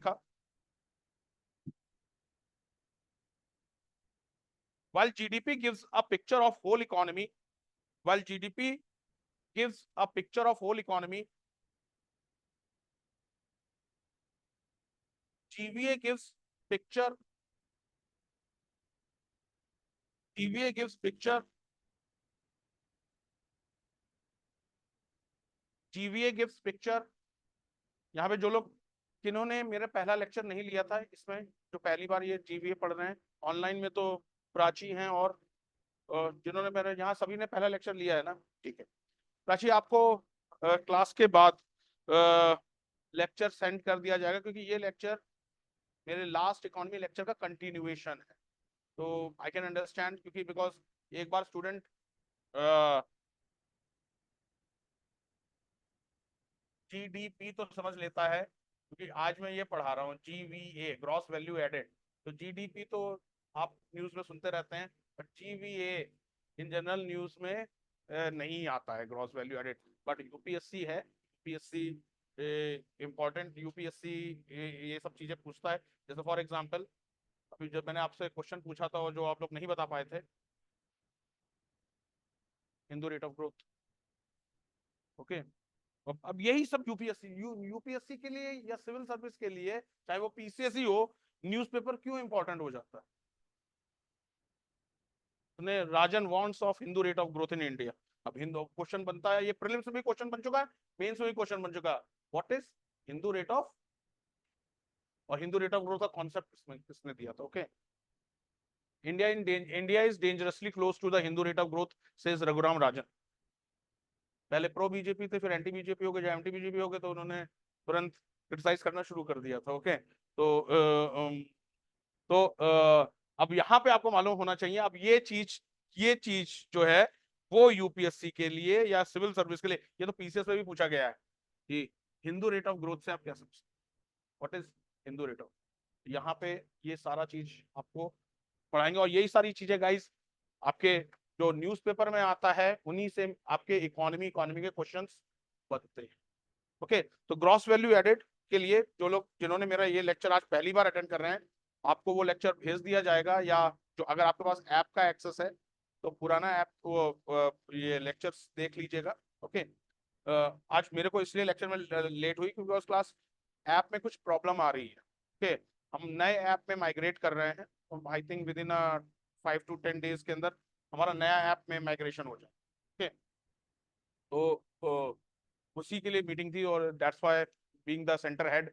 लिखा, while GDP gives a picture of whole economy, while GDP gives a picture of whole economy, GVA gives picture, GVA gives picture, GVA gives picture। यहाँ पे जो लोग जिन्होंने मेरा पहला lecture नहीं लिया था, इसमें जो पहली बार ये जीवीए पढ़ रहे हैं ऑनलाइन में, तो प्राची हैं, और जिन्होंने मेरे यहाँ सभी ने पहला लेक्चर लिया है ना, ठीक है। प्राची, आपको क्लास के बाद लेक्चर सेंड कर दिया जाएगा, क्योंकि ये लेक्चर मेरे लास्ट इकोनॉमी लेक्चर का कंटिन्यूएशन है। तो आई कैन अंडरस्टैंड, क्योंकि बिकॉज एक बार स्टूडेंट जीडीपी तो समझ लेता है, क्योंकि आज मैं ये पढ़ा रहा हूँ जीवीए, ग्रॉस वैल्यू एडेड। तो जीडीपी तो आप न्यूज में सुनते रहते हैं, but GVA in general news में नहीं आता है, gross value added. But UPSC है, यूपीएससी इंपॉर्टेंट, यूपीएससी ये सब चीजें पूछता है। जैसे फॉर एग्जांपल अभी जब मैंने आपसे क्वेश्चन पूछा था और जो आप लोग नहीं बता पाए थे, Hindu rate of growth, okay. अब यही सब यूपीएससी के लिए या सिविल सर्विस के लिए, चाहे वो पीसीएसई हो, न्यूज़पेपर क्यों इंपॉर्टेंट हो जाता है? राजन वांट्स of Hindu rate of growth in India. अब हिंदू क्वेश्चन बनता है, ये प्रीलिम्स में भी क्वेश्चन बन चुका है, मेंस में भी क्वेश्चन बन चुका है, what is Hindu rate of, और हिंदू रेट ऑफ ग्रोथ का कॉन्सेप्ट किसने दिया था? Okay, India is dangerously close to the Hindu rate of growth, says Raghuram Rajan. पहले प्रो बीजेपी थे, फिर एंटी बीजेपी हो गए, जब एंटी बीजेपी हो गए तो उन्होंने तुरंत क्रिटिसाइज करना शुरू कर दिया था। ओके, तो अब यहाँ पे आपको मालूम होना चाहिए, अब ये चीज जो है वो यूपीएससी के लिए या सिविल सर्विस के लिए, ये तो पीसीएस में भी पूछा गया है कि हिंदू रेट ऑफ ग्रोथ से आप क्या समझते, what is Hindu rate of. यहाँ पे ये सारा चीज आपको पढ़ाएंगे, और यही सारी चीजें गाइस आपके जो न्यूज़पेपर में आता है, उन्हीं से आपके इकोनॉमी के क्वेश्चंस बनते हैं। ओके, तो ग्रॉस वैल्यू एडेड के लिए जो लोग जिन्होंने मेरा ये लेक्चर आज पहली बार अटेंड कर रहे हैं, आपको वो लेक्चर भेज दिया जाएगा, या जो अगर आपके पास ऐप का एक्सेस है तो पुराना ऐप ये लेक्चर्स देख लीजिएगा। ओके, आज मेरे को इसलिए लेक्चर में लेट हुई क्योंकि उस क्लास ऐप में कुछ प्रॉब्लम आ रही है। ओके, हम नए ऐप में माइग्रेट कर रहे हैं, तो I think with in 5 to 10 days के अंदर हमारा नया ऐप में माइग्रेशन हो जाए। ओके, तो उसी के लिए मीटिंग थी, और that's why being the centre head,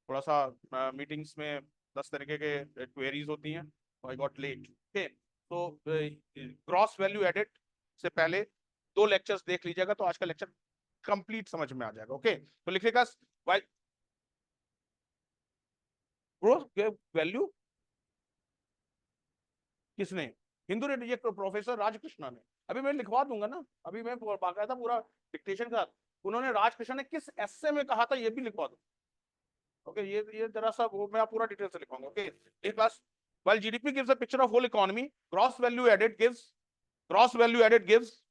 थोड़ा सा मीटिंग्स में 10 तरीके के क्वेरीज होती हैं, तो आई गॉट लेट। ओके, तो ग्रॉस वैल्यू एडेड से पहले 2 लेक्चर्स देख लीजिएगा, तो आज का लेक्चर कंप्लीट समझ में आ जाएगा। ओके, तो लिखिएगा ग्रोथ वैल्यू किसने, हिंदू रेट, ये प्रोफेसर राजकृष्णा ने। अभी मैं लिखवा दूंगा ना, अभी मैं बाकायदा पूरा डिक्टेशन का, उन्होंने राजकृष्ण ने किस एस्से में कहा था ये भी लिखवा दूंगा। ओके, ये जरा सा वो मैं पूरा डिटेल से लिखवाऊंगा। ओके, एक class, while GDP gives a picture of whole economy, gross value added gives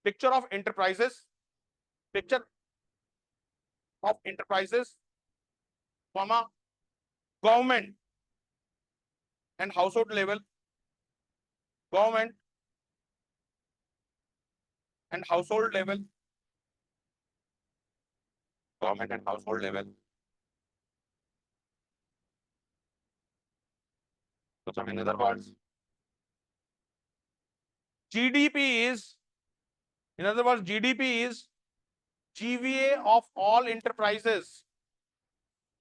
picture of enterprises, picture of enterprises, comma, government and household level, government and household level, government and household level. So in other words, GDP is, in other words, GDP is GVA of all enterprises.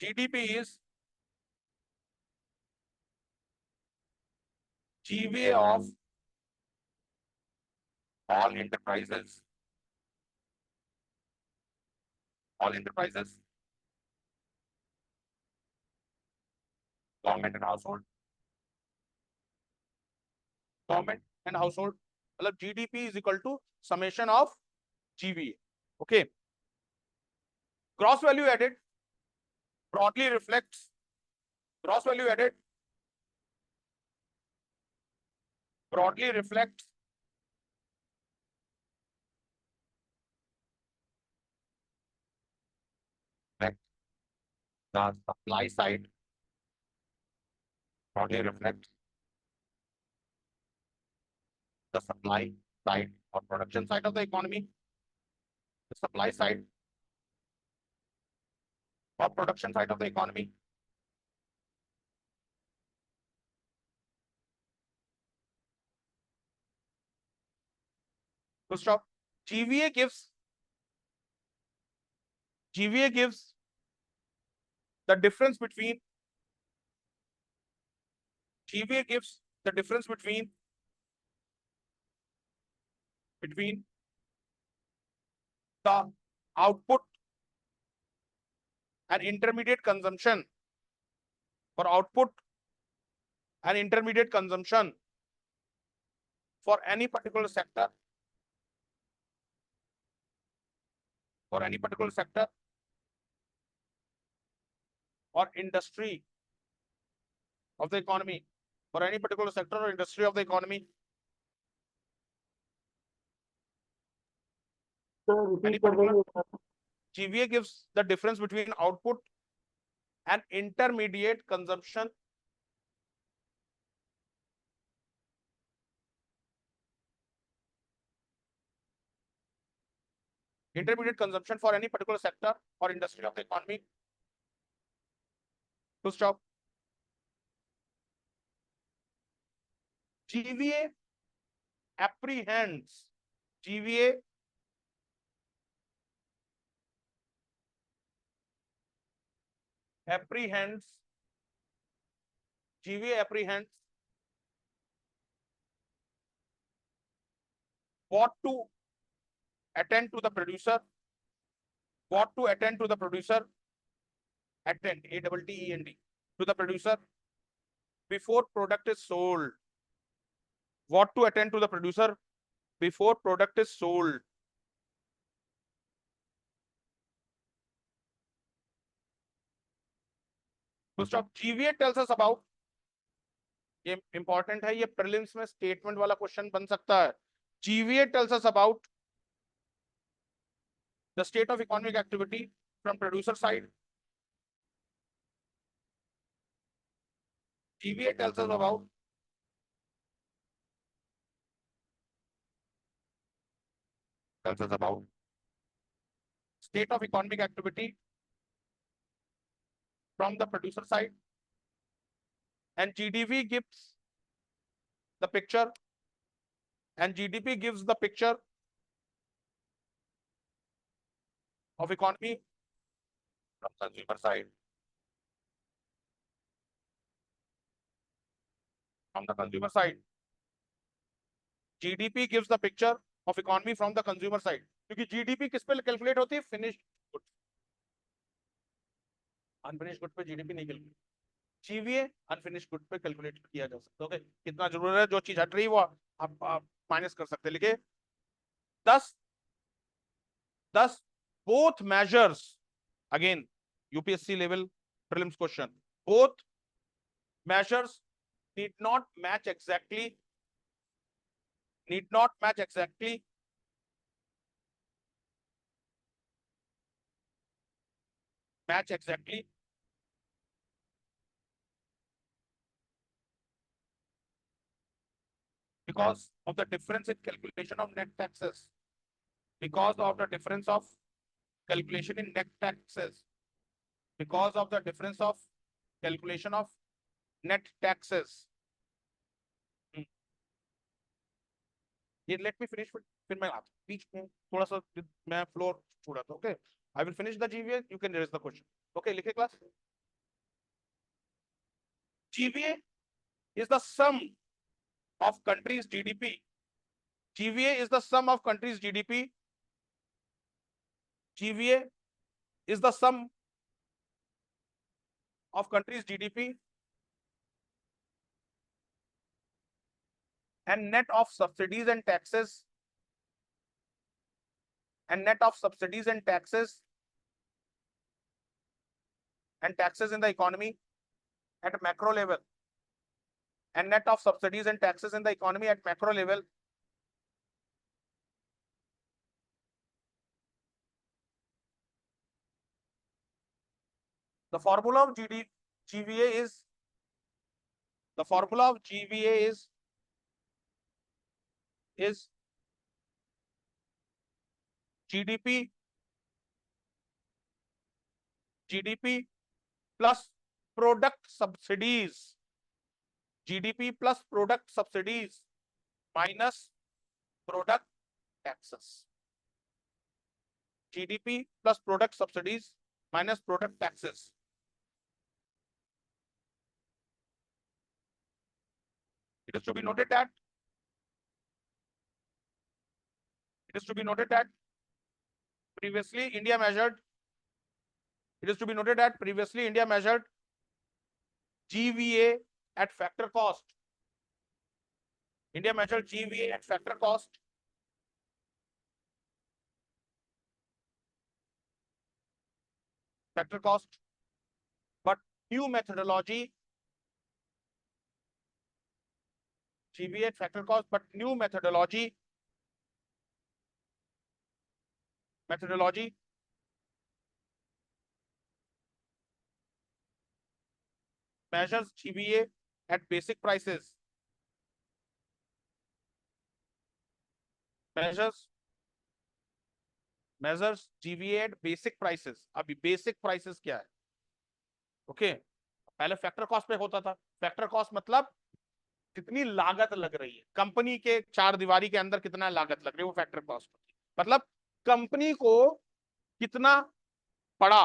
GDP is GVA of all enterprises. All enterprises, government and household, government and household, मतलब GDP is equal to summation of GVA. Okay, gross value added broadly reflects, gross value added broadly reflects The supply side broadly reflects the supply side or production side of the economy. The supply side or production side of the economy. So stop. GVA gives the difference between GVA gives the difference between the output and intermediate consumption for output and intermediate consumption for any particular sector or industry of the economy, for any particular sector or industry of the economy. Any particular GVA gives the difference between output and intermediate consumption for any particular sector or industry of the economy. To stop. GVA apprehends what to attend to the producer, attend, ATTEND, to the producer before product is sold. What to attend to the producer before product is sold. तो stop. GVA tells us about, ये important है, ये prelims में statement वाला question बन सकता है. GVA tells us about the state of economic activity from producer side. GVA tells us about state of economic activity from the producer side, and GDP gives the picture, of economy from consumer side. From the consumer side. GDP gives the picture of economy from the consumer side. क्योंकि GDP किस पे calculate होती है? Finished good. Unfinished good पे GDP नहीं calculate. GVA unfinished good पे calculate किया जा सकता है. ओके, कितना जरूरत है, जो चीज हट रही है वो आप माइनस कर सकते हैं. लिखे 10 both measures, again UPSC level prelims question, both measures need not match exactly because of the difference in calculation of net taxes. Because of the difference of calculation in net taxes. Because of the difference of calculation of net taxes. ये let me finish, फिर मैं आता हूं. बीच में थोड़ा सा मैं floor छोड़ा था. Okay, I will finish the GVA, you can raise the question. Okay, लिखे class. GVA is the sum of countries' GDP. GVA is the sum of countries' GDP. GVA is the sum of countries' GDP and net of subsidies and taxes, in the economy at macro level, and net of subsidies and taxes in the economy at macro level. The formula of GVA is GDP plus product subsidies. GDP plus product subsidies minus product taxes. GDP plus product subsidies minus product taxes. It is to be noted that previously India measured GVA at factor cost. India measured GVA at factor cost. But new methodology, GVA at factor cost, but new methodology measures GVA at basic prices. Measures GVA at basic prices. अभी basic prices क्या है? Okay पहले factor cost पे होता था. Factor cost मतलब कितनी लागत लग रही है कंपनी के चार दीवारी के अंदर, कितना लागत लग रही है, वो फैक्टर कॉस्ट मतलब कंपनी को कितना पड़ा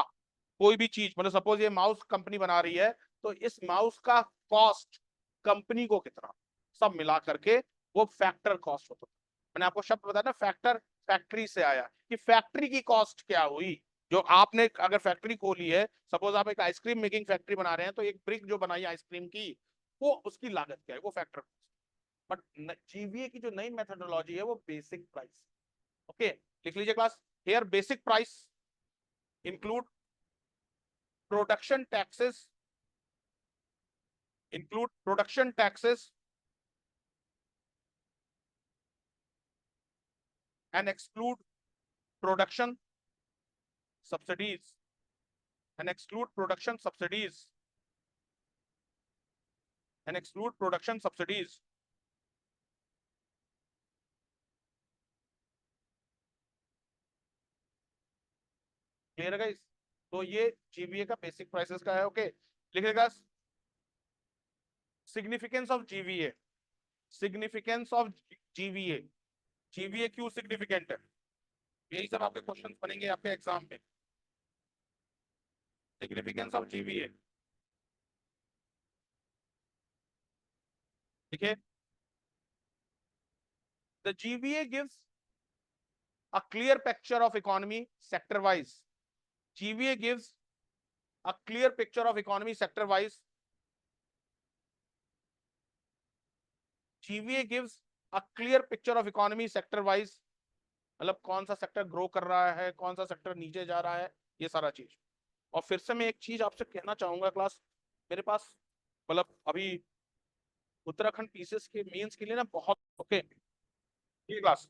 कोई भी चीज. मतलब सपोज ये माउस कंपनी बना रही है, तो इस माउस का कॉस्ट कंपनी को कितना, सब मिला करके वो फैक्टर कॉस्ट होता है. मैंने आपको शब्द बताया ना, फैक्टर फैक्ट्री से आया कि फैक्ट्री की कॉस्ट क्या हुई. जो आपने अगर फैक्ट्री खोली है, सपोज आप एक आइसक्रीम मेकिंग फैक्ट्री बना रहे हैं, तो एक ब्रिक जो बनाई आइसक्रीम की, वो उसकी लागत क्या है, वो फैक्टर कॉस्ट. बट जीवीए की जो नई मेथोडोलॉजी है वो बेसिक प्राइस. ओके लिख लीजिए class. Here basic price include production taxes and exclude production subsidies and exclude production subsidies. Clear है गाइस? तो ये जीवीए का बेसिक प्राइसेस का है. ओके लिखिएगा सिग्निफिकेंस ऑफ जीवीए. जीवीए क्यों सिग्निफिकेंट है, यही सब आपके क्वेश्चंस बनेंगे आपके एग्जाम में. Significance of GVA. ठीक है. The GVA gives a clear picture of economy sector wise. GVA gives a clear picture of economy sector wise. GVA gives a clear picture of economy sector wise. मतलब कौन सा sector grow कर रहा है, कौन सा सेक्टर नीचे जा रहा है, ये सारा चीज. और फिर से मैं एक चीज आपसे कहना चाहूंगा क्लास, मेरे पास मतलब अभी उत्तराखंड पीसीएस के मेंस के लिए ना बहुत ओके ये class,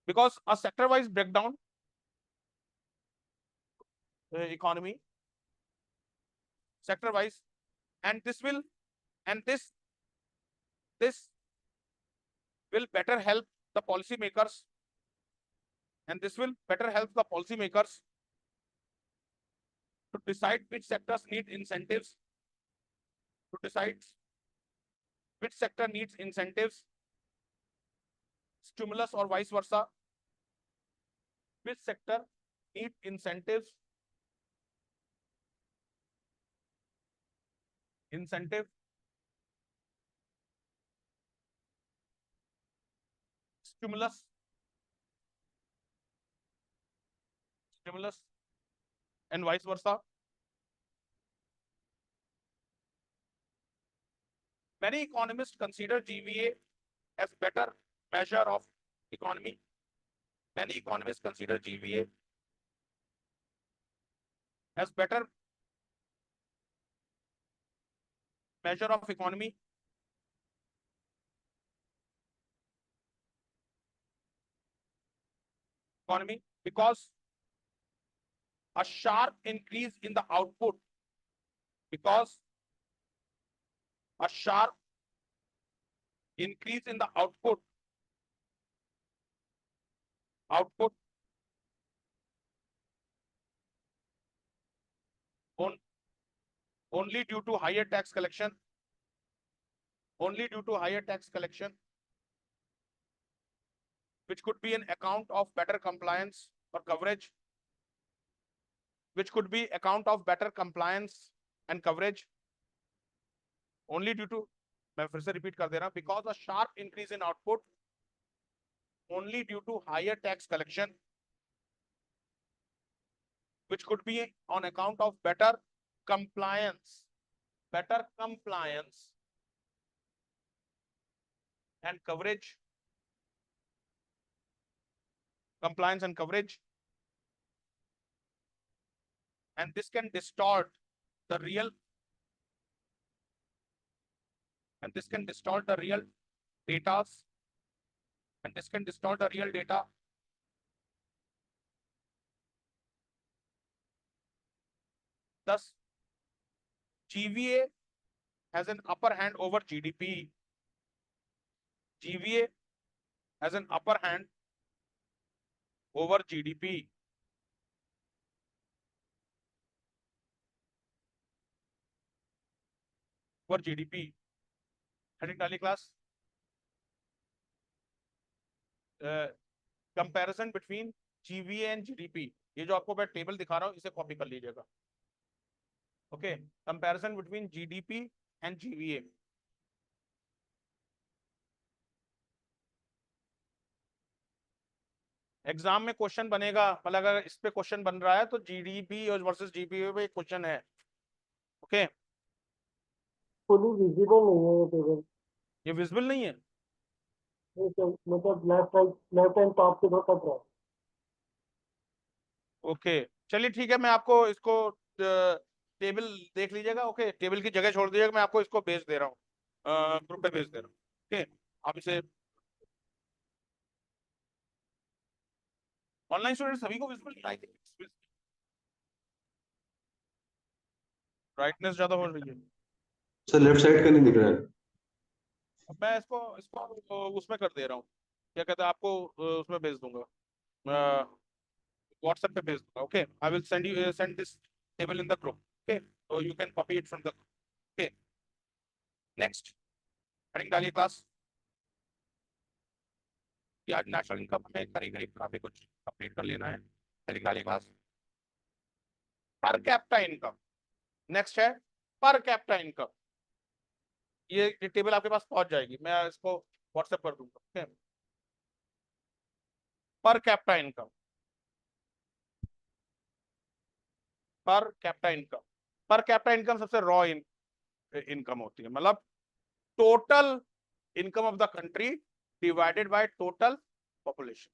because a sector wise breakdown economy sector wise, and this will better help the policymakers, to decide which sectors need incentives, stimulus or vice versa. Which sector need incentives, stimulus and vice versa. Many economists consider GVA as better measure of economy. Many economists consider GVA as better measure of economy because a sharp increase in the output because a sharp increase in the output on, only due to higher tax collection, which could be an account of better compliance or coverage, and coverage, only due to, मैं फिर से repeat कर दे रहा हूं, because a sharp increase in output only due to higher tax collection, which could be on account of better compliance and coverage, and this can distort the real data, thus GVA has an upper hand over GDP. GVA has an upper hand over GDP. Heading डाली class. Comparison between GVA and GDP. ये जो आपको मैं table दिखा रहा हूँ इसे copy कर लीजिएगा. Okay, comparison between GDP and GVA. Exam में क्वेश्चन बनेगा, मतलब अगर इस पे क्वेश्चन बन रहा है तो जीडीपी वर्सेस जीपीए पे क्वेश्चन है. ओके, फुली विजिबल नहीं है ये टेबल. ये विजिबल नहीं है. मतलब लेफ्ट हैंड टॉप से कट रहा है. ओके चलिए ठीक है, मैं आपको इसको टेबल देख लीजिएगा. ओके, टेबल की जगह छोड़ दीजिएगा, मैं आपको इसको भेज दे रहा हूँ, ग्रुप पे भेज दे रहा हूँ. ओके, आप इसे ऑनलाइन स्टूडेंट सभी को विजिबल आई थिंक ब्राइटनेस ज्यादा हो रही है. सर लेफ्ट साइड का नहीं दिख रहा है. अब मैं इसको उसमें कर दे रहा हूँ, क्या कहते हैं, आपको उसमें भेज दूंगा, व्हाट्सएप पे भेज दूंगा. Okay, I will send this table in the group. Okay, so you can copy it from the. Okay, next heading डालिए क्लास. आज नेशनल इनकम में करीब काफी कुछ कंप्लीट कर लेना है. हेडिंग डालिए class. Per capita income. Next है पर कैपिटा इनकम. ये टेबल आपके पास पहुंच जाएगी, मैं इसको व्हाट्सएप कर दूंगा. Okay, per capita income. Per capita income सबसे रॉ इनकम होती है, मतलब total income of the country divided by total population.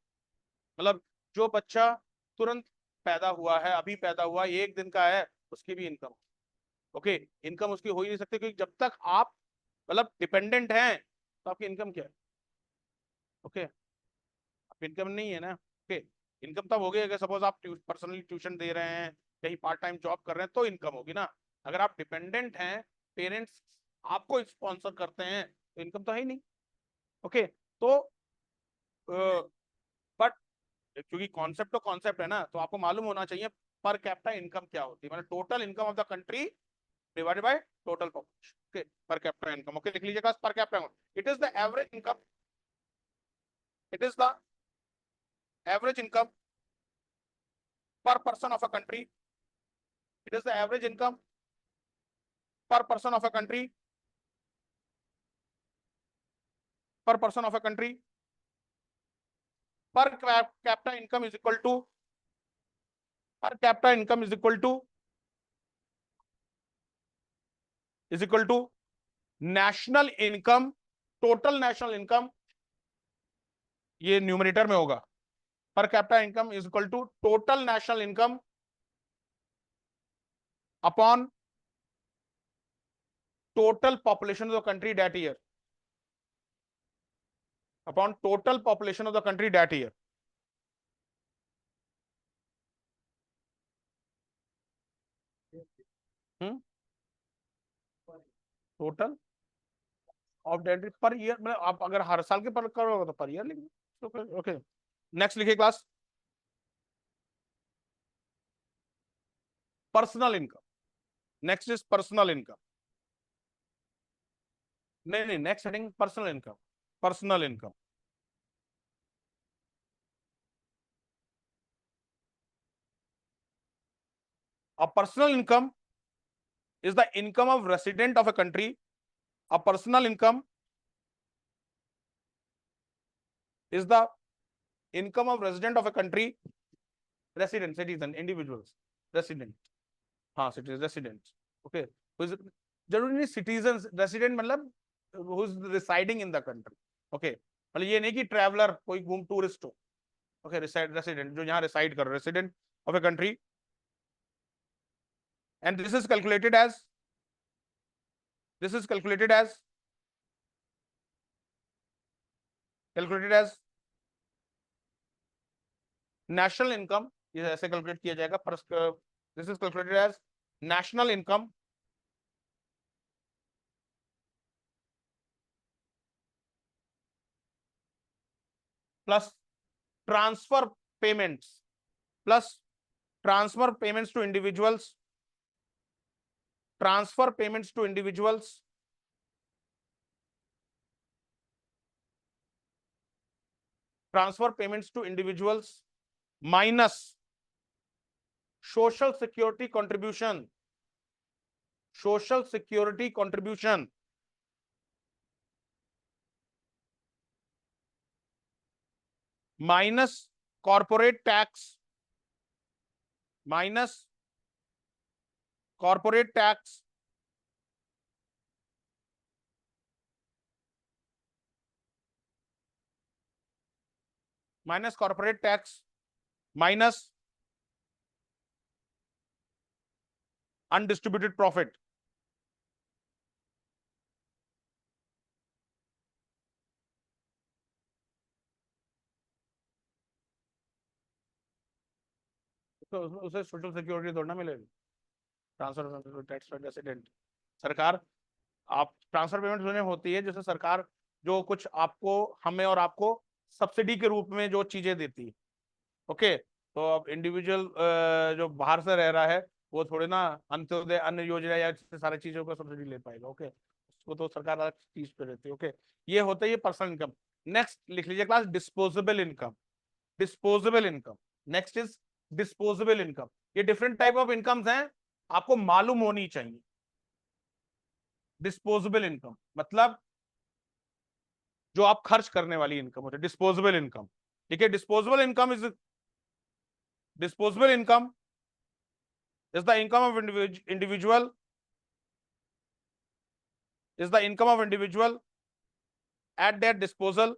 मतलब जो बच्चा तुरंत पैदा हुआ है, अभी पैदा हुआ, एक दिन का है, उसकी भी इनकम. ओके, इनकम उसकी हो ही नहीं सकती, क्योंकि जब तक आप मतलब डिपेंडेंट हैं तो आपकी इनकम क्या है. ओके, आप इनकम नहीं है ना. ओके, इनकम तब हो गई अगर सपोज आप पर्सनली ट्यूशन दे रहे हैं, कहीं पार्ट टाइम जॉब कर रहे हैं, तो इनकम होगी ना. अगर आप डिपेंडेंट हैं, पेरेंट्स आपको स्पॉन्सर करते हैं, तो इनकम तो है ही नहीं. ओके, तो बट क्योंकि कॉन्सेप्ट तो कॉन्सेप्ट है ना, तो आपको मालूम होना चाहिए पर कैपिटा इनकम क्या होती है, मतलब total income of the country divided by total population. Okay, per capita income. Okay, लिख लीजिएगा per capita. It is the average income, per person of a country. It is the average income per person of a country. Per capita income is equal to national income, total national income. ये numerator में होगा. per capita income is equal to total national income upon total population of the country that year. Upon total population of the country that year. Total of debt per year, मतलब आप अगर हर साल के पर करोगे तो पर ईयर लिखिए। ओके, नेक्स्ट लिखिए class, personal income. Next is personal income. नहीं, next heading personal income. Personal income, a personal income is the income of resident of a country. A personal income is the income of resident of a country, resident, citizen, individuals, resident, हाँ citizen, resident, okay, जरूरी नहीं citizens, resident मतलब who is residing in the country, okay, मतलब ये नहीं कि traveler कोई घूम टूरिस्ट हो, okay, resident जो यहाँ reside कर, resident of a country, and this is calculated as national income, ये ऐसे कैलकुलेट किया जाएगा। This is calculated as national income plus transfer payments to individuals, transfer payments to individuals, minus social security contribution, minus corporate tax, minus corporate tax, minus undistributed profit. तो उसे social security थोड़ा ना मिलेगी, transfer tax resident. सरकार आप transfer payment उन्हें होती है जैसे सरकार जो कुछ आपको, हमें और आपको सब्सिडी के रूप में जो चीजें देती है, ओके। तो अब इंडिविजुअल जो बाहर से रह रहा है वो थोड़े ना अंत्योदय अन्न योजना या सारी चीजों का सब्सिडी ले पाएगा, ओके, उसको तो सरकार अलग चीज पे रहती है, ओके। ये होता है ये पर्सनल इनकम। नेक्स्ट लिख लीजिए class, disposable income. Next is disposable income. ये डिफरेंट टाइप ऑफ इनकम्स हैं, आपको मालूम होनी चाहिए। डिस्पोजेबल इनकम मतलब जो आप खर्च करने वाली इनकम होती है, डिस्पोजेबल इनकम, ठीक है। Disposable income is the income of individual at their disposal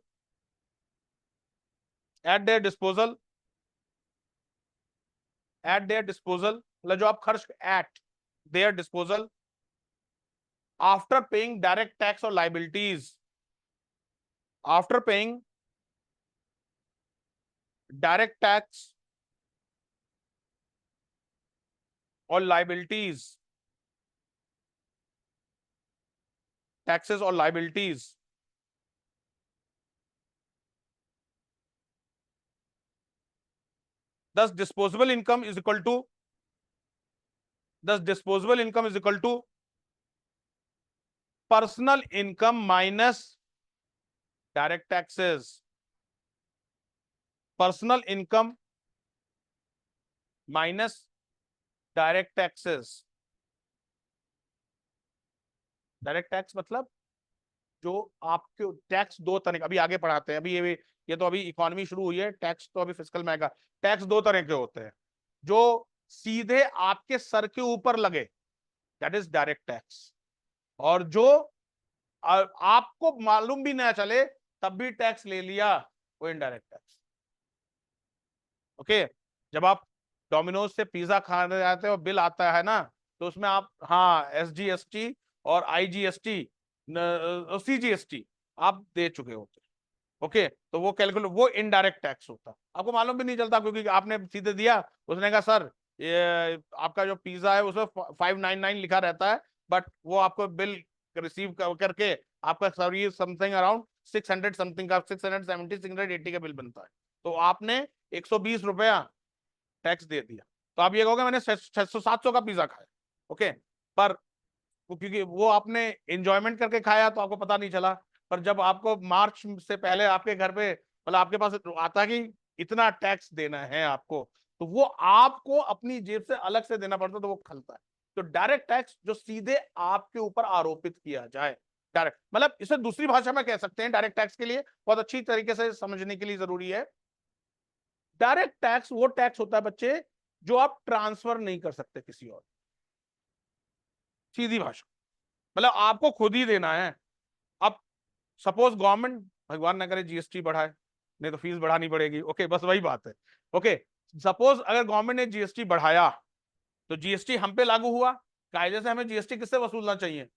मतलब जो आप खर्च at their disposal after paying direct tax or liabilities, after paying direct tax or liabilities, taxes or liabilities, thus disposable income is equal to personal income minus direct taxes. Personal income minus direct taxes. Direct tax मतलब जो आपके tax दो तरह, अभी आगे पढ़ाते हैं, अभी ये तो अभी इकोनॉमी शुरू हुई है, टैक्स तो अभी फिस्कल में आएगा। टैक्स दो तरह के होते हैं, जो सीधे आपके सर के ऊपर लगे, दैट इज डायरेक्ट टैक्स, और जो आपको मालूम भी ना चले तब भी टैक्स ले लिया, वो इनडायरेक्ट टैक्स, ओके। जब आप डोमिनोज से पिज्जा खाने जाते हो, बिल आता है ना, तो उसमें आप हाँ SGST और IGST CGST आप दे चुके होते, ओके। तो वो कैलकुलेट, वो इनडायरेक्ट टैक्स होता, आपको मालूम भी नहीं चलता क्योंकि आपने सीधे दिया, उसने कहा सर ये आपका जो पिज्जा है उसमें 599 लिखा रहता है, बट वो आपको बिल रिसीव करके आपका सॉरी समथिंग अराउंड 600 समथिंग का 670 680 का बिल बनता है, तो आपने 120 रुपया टैक्स दे दिया, तो आप ये कहोगे मैंने 600 700 का पिज्जा खाया, ओके, पर क्योंकि वो आपने एंजॉयमेंट करके खाया तो आपको पता नहीं चला, पर जब आपको मार्च से पहले आपके घर पे मतलब आपके पास आता है कि इतना टैक्स देना है आपको, तो वो आपको अपनी जेब से अलग से देना पड़ता है, तो वो खलता है। तो डायरेक्ट टैक्स जो सीधे आपके ऊपर आरोपित किया जाए, डायरेक्ट मतलब इसे दूसरी भाषा में कह सकते हैं, डायरेक्ट टैक्स के लिए बहुत अच्छी तरीके से समझने के लिए जरूरी है। डायरेक्ट टैक्स वो टैक्स होता है बच्चे जो आप ट्रांसफर नहीं कर सकते किसी और, सीधी भाषा मतलब आपको खुद ही देना है। अब सपोज गवर्नमेंट भगवान ना करे जीएसटी बढ़ाए, नहीं तो फीस बढ़ानी पड़ेगी, ओके, बस वही बात है, ओके। सपोज अगर गवर्नमेंट ने जीएसटी बढ़ाया तो जीएसटी हम पे लागू हुआ, कायदे से हमें जीएसटी किससे वसूलना चाहिए?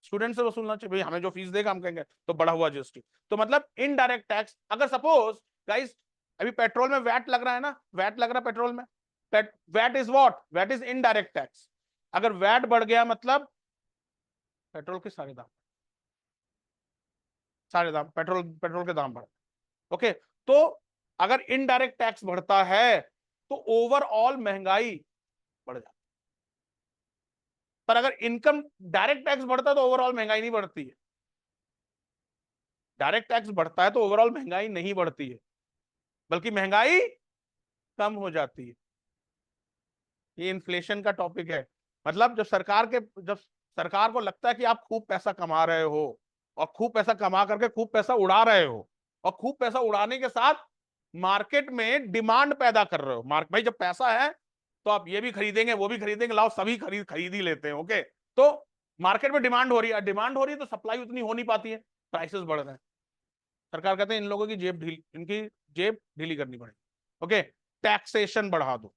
स्टूडेंट से वसूलना चाहिए, भाई हमें जो फीस देगा हम कहेंगे तो बढ़ा हुआ जीएसटी, तो मतलब इनडायरेक्ट टैक्स। अगर सपोज गाइस अभी पेट्रोल में वैट लग रहा है ना, वैट लग रहा है पेट्रोल में, VAT is what? VAT is indirect tax. अगर वैट बढ़ गया मतलब पेट्रोल के सारे दाम पेट्रोल के दाम बढ़, ओके। तो अगर इनडायरेक्ट टैक्स बढ़ता है तो ओवरऑल महंगाई बढ़ जाती है, पर अगर इनकम डायरेक्ट टैक्स बढ़ता है तो ओवरऑल महंगाई नहीं बढ़ती है। डायरेक्ट टैक्स बढ़ता है तो ओवरऑल महंगाई नहीं बढ़ती है, बल्कि महंगाई कम हो जाती है। ये इन्फ्लेशन का टॉपिक है। मतलब जब सरकार को लगता है कि आप खूब पैसा कमा रहे हो और खूब पैसा कमा करके खूब पैसा उड़ा रहे हो, और खूब पैसा उड़ाने के साथ मार्केट में डिमांड पैदा कर रहे हो, भाई जब पैसा है तो आप ये भी खरीदेंगे वो भी खरीदेंगे, लाओ सभी खरीद ही लेते हैं, ओके। तो मार्केट में डिमांड हो रही है तो सप्लाई उतनी हो नहीं पाती है, प्राइसेस बढ़ रहे हैं। सरकार कहते हैं इन लोगों की इनकी जेब ढीली करनी पड़ेगी, ओके, टैक्सेशन बढ़ा दो।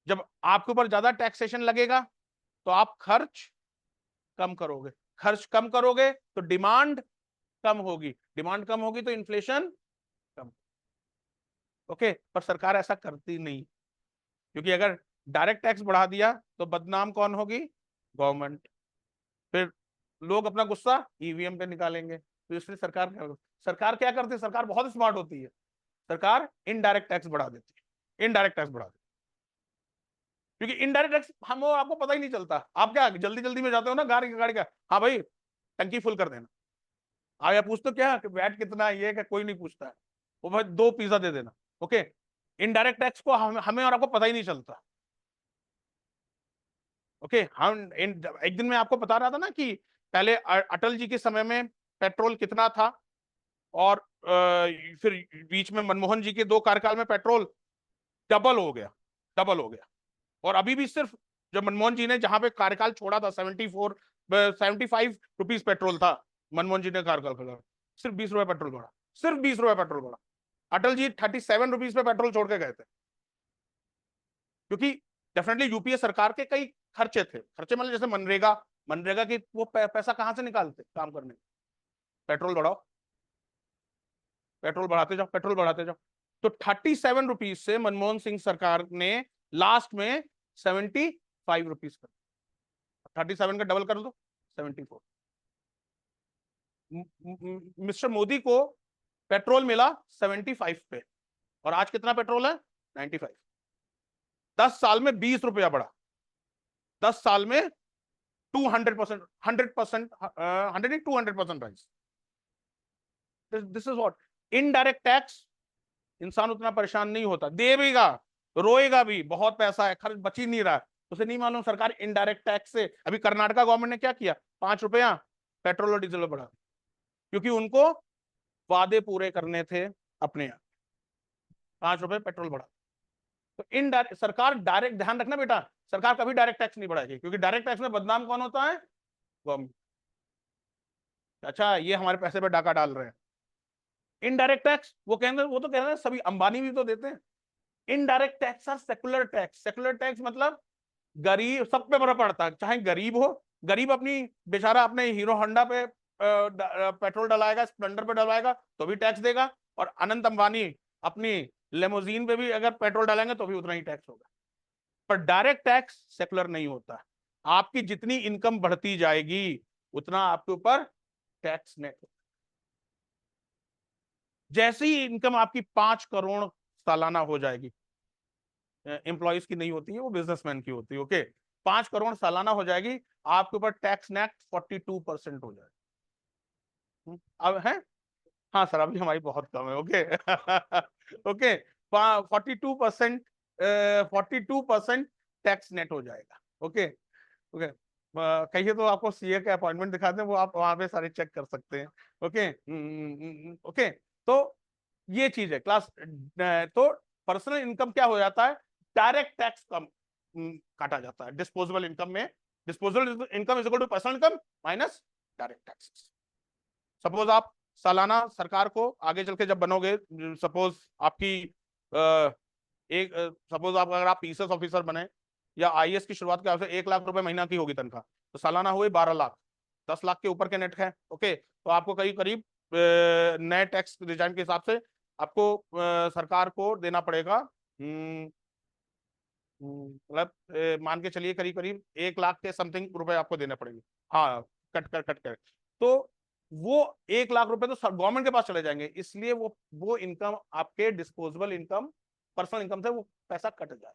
जब आपके ऊपर ज्यादा टैक्सेशन लगेगा तो आप खर्च कम करोगे तो डिमांड कम होगी तो इन्फ्लेशन कम, ओके। पर सरकार ऐसा करती नहीं, क्योंकि अगर डायरेक्ट टैक्स बढ़ा दिया तो बदनाम कौन होगी? गवर्नमेंट। फिर लोग अपना गुस्सा ईवीएम पे निकालेंगे, तो इसलिए सरकार क्या करती है? सरकार बहुत स्मार्ट होती है, सरकार इनडायरेक्ट टैक्स बढ़ा देती है, क्योंकि इनडायरेक्ट टैक्स हम आपको पता ही नहीं चलता। आप क्या जल्दी जल्दी में जाते हो ना गाड़ी का, हाँ भाई टंकी फुल कर देना, आप या पूछते हो क्या वैट कितना है, ये क्या? कोई नहीं पूछता है, वो भाई 2 पिज्जा दे देना, ओके। इनडायरेक्ट टैक्स को हमें और आपको पता ही नहीं चलता, ओके। एक दिन मैं आपको बता रहा था ना कि पहले अटल जी के समय में पेट्रोल कितना था, और फिर बीच में मनमोहन जी के 2 कार्यकाल में पेट्रोल डबल हो गया। और अभी भी सिर्फ जब मनमोहन जी ने जहां पे कार्यकाल छोड़ा था 75 रुपीज पेट्रोल था, मनमोहन जी ने कार्यकाल करा, सिर्फ 20 रुपए पेट्रोल बढ़ा। अटल जी 37 रुपीज पे पेट्रोल छोड़ के गए थे, क्योंकि डेफिनेटली यूपीए सरकार के कई खर्चे मतलब जैसे मनरेगा की वो पैसा कहां से निकालते काम करने? पेट्रोल बढ़ाते जाओ। तो 37 रुपीज से मनमोहन सिंह सरकार ने लास्ट में 75 रुपीज कर, 37 का डबल कर दो 74। मिस्टर मोदी को पेट्रोल मिला 75 पे, और आज कितना पेट्रोल है? 95। 10 साल में 20 रुपया बढ़ा, 10 साल में 200%, 200% rise. This is what indirect tax. इंसान उतना परेशान नहीं होता, देगा रोएगा भी, बहुत पैसा है, खर्च बच ही नहीं रहा है, उसे नहीं मालूम सरकार इनडायरेक्ट टैक्स से। अभी कर्नाटका गवर्नमेंट ने क्या किया? 5 रुपया पेट्रोल और डीजल बढ़ा, क्योंकि उनको वादे पूरे करने थे अपने यहाँ। 5 रुपए पेट्रोल बढ़ा, तो इनडायरेक्ट सरकार डायरेक्ट, ध्यान रखना बेटा, सरकार कभी डायरेक्ट टैक्स नहीं बढ़ाएगी, क्योंकि डायरेक्ट टैक्स में बदनाम कौन होता है? गवर्नमेंट। अच्छा ये हमारे पैसे पे डाका डाल रहे हैं। इनडायरेक्ट टैक्स वो तो कह रहे हैं सभी, अंबानी भी तो देते हैं। Indirect tax are secular tax मतलब गरीब सब पे बड़ा पड़ता है, चाहे गरीब हो, गरीब अपनी बेचारा अपने हीरो होंडा पे पेट्रोल डलाएगा, स्प्लेंडर पे डलवाएगा तो भी टैक्स देगा, और अनंत अंबानी अपनी लेमोजीन पे भी अगर पेट्रोल डालेंगे तो भी उतना ही टैक्स होगा। पर डायरेक्ट टैक्स सेकुलर नहीं होता। आपकी जितनी इनकम बढ़ती जाएगी उतना आपके ऊपर टैक्स नेट। जैसे ही इनकम आपकी 5 करोड़ सालाना हो जाएगी, एम्प्लॉयज की नहीं होती है, वो बिजनेसमैन की होती है, ओके, 5 करोड़ सालाना हो जाएगी, आपके ऊपर टैक्स नेट 42% हो जाएगा। अब है, हाँ सर अभी हमारी बहुत कम है, ओके ओके, 42%, 42% टैक्स नेट हो जाएगा, ओके ओके। कहिए तो आपको सीए का अपॉइंटमेंट दिखा दें, वो आप वहां पे सारे चेक कर सकते हैं, ओके ओके। तो ये चीज है क्लास। तो पर्सनल इनकम क्या हो जाता है, डायरेक्ट टैक्स कम काटा जाता है डिस्पोजेबल इनकम में। Disposable income is equal to personal income minus direct taxes. Suppose आप सालाना सरकार को आगे चल के जब बनोगे, सपोज आपकी एक सपोज आप अगर आप पीसीएस ऑफिसर बने या आईएएस की शुरुआत के आपसे 1 लाख रुपए महीना की होगी तनख्वाह, तो सालाना हुए 12 लाख, 10 लाख के ऊपर के नेट है, ओके। तो आपको करीब करीब नए टैक्स रिटर्न के हिसाब से आपको सरकार को देना पड़ेगा, मतलब मान के चलिए करीब करीब 1 लाख के समथिंग रुपए आपको देने पड़ेंगे, हाँ कट कर। तो वो 1 लाख रुपए तो गवर्नमेंट के पास चले जाएंगे, इसलिए वो इनकम आपके डिस्पोजेबल इनकम, पर्सनल इनकम से वो पैसा कट जाए।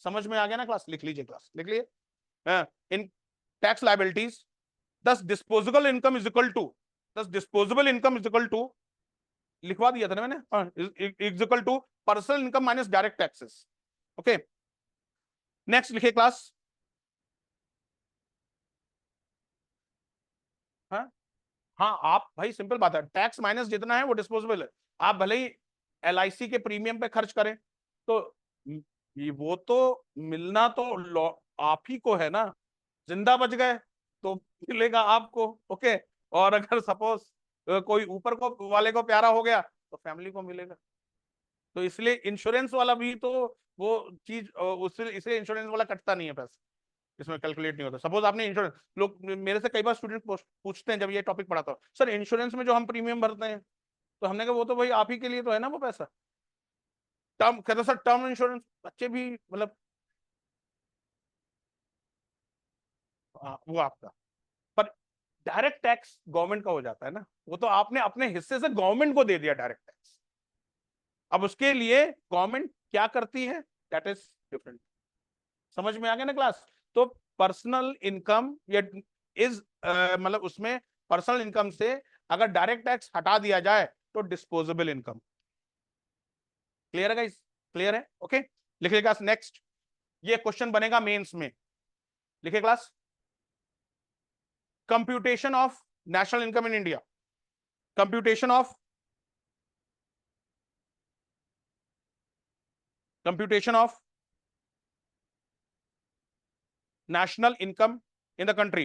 समझ में आ गया ना क्लास? लिख लीजिए क्लास, लिख लिए। इन tax liabilities, this disposable income is equal to, this disposable income is equal to, लिखवा दिया था ना मैंने, is equal to personal income minus direct taxes, okay. Next लिखिए क्लास, हाँ हाँ, आप भाई सिंपल बात है, टैक्स माइनस जितना है वो डिस्पोजेबल है। आप भले ही एलआईसी के प्रीमियम पे खर्च करें, तो वो तो मिलना तो आप ही को है ना, जिंदा बच गए तो मिलेगा आपको, ओके। और अगर सपोज कोई ऊपर को वाले को प्यारा हो गया तो फैमिली को मिलेगा। तो इसलिए इंश्योरेंस वाला भी तो वो चीज उससे, इसलिए इंश्योरेंस वाला कटता नहीं है पैसा, इसमें कैलकुलेट नहीं होता। सपोज आपने इंश्योरेंस, लोग मेरे से कई बार स्टूडेंट पूछते हैं जब ये टॉपिक पढ़ाता हूँ, सर इंश्योरेंस में जो हम प्रीमियम भरते हैं, तो हमने कहा वो तो भाई आप ही के लिए तो है ना वो पैसा। टर्म कहते सर टर्म इंश्योरेंस बच्चे भी मतलब वो आपका, पर डायरेक्ट टैक्स गवर्नमेंट का हो जाता है ना, वो तो आपने अपने हिस्से से गवर्नमेंट को दे दिया डायरेक्ट टैक्स। अब उसके लिए गवर्नमेंट क्या करती है, दैट इज डिफरेंट। समझ में आ गया ना क्लास? तो पर्सनल इनकम या इज मतलब उसमें पर्सनल इनकम से अगर डायरेक्ट टैक्स हटा दिया जाए तो डिस्पोजेबल इनकम। क्लियर है गाइस? क्लियर है, ओके। लिखिए क्लास नेक्स्ट, ये क्वेश्चन बनेगा मेंस में, लिखिए class, computation of national income in India, computation of national income in the country,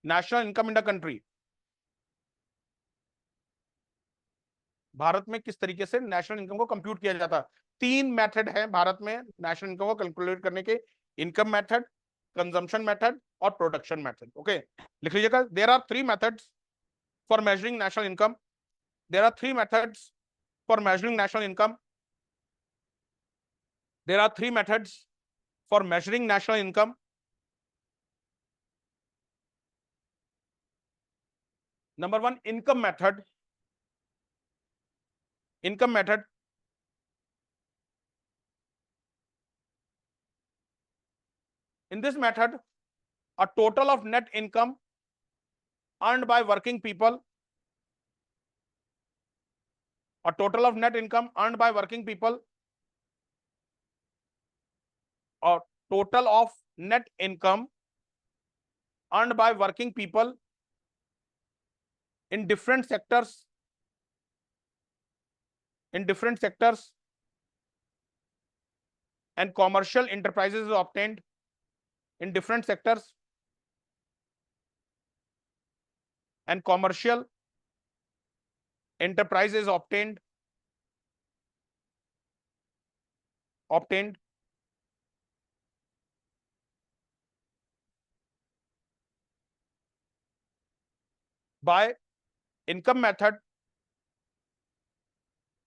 national income in the country, Bharat में किस तरीके से नेशनल इनकम को कंप्यूट किया जाता है। 3 मेथड है भारत में नेशनल इनकम को कैलकुलेट करने के, इनकम मेथड, कंजम्पशन मेथड और प्रोडक्शन मेथड, ओके। लिख लीजिएगा, there are 3 methods for measuring national income, there are 3 methods for measuring national income, there are 3 methods for measuring national income. Number 1, income method. Income method. In this method, a total of net income earned by working people, a total of net income earned by working people, or total of net income earned by working people in different sectors, and commercial enterprises is obtained in different sectors, and commercial enterprise is obtained by income method.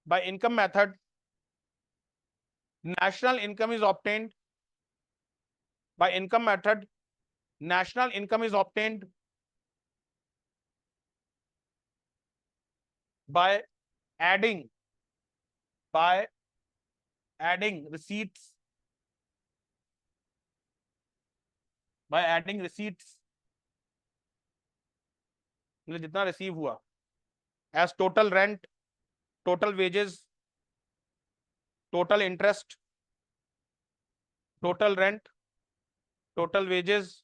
By income method, national income is obtained by income method. national income is obtained by adding receipts, मतलब जितना receive हुआ, as total rent, total wages, total interest, total rent, total wages,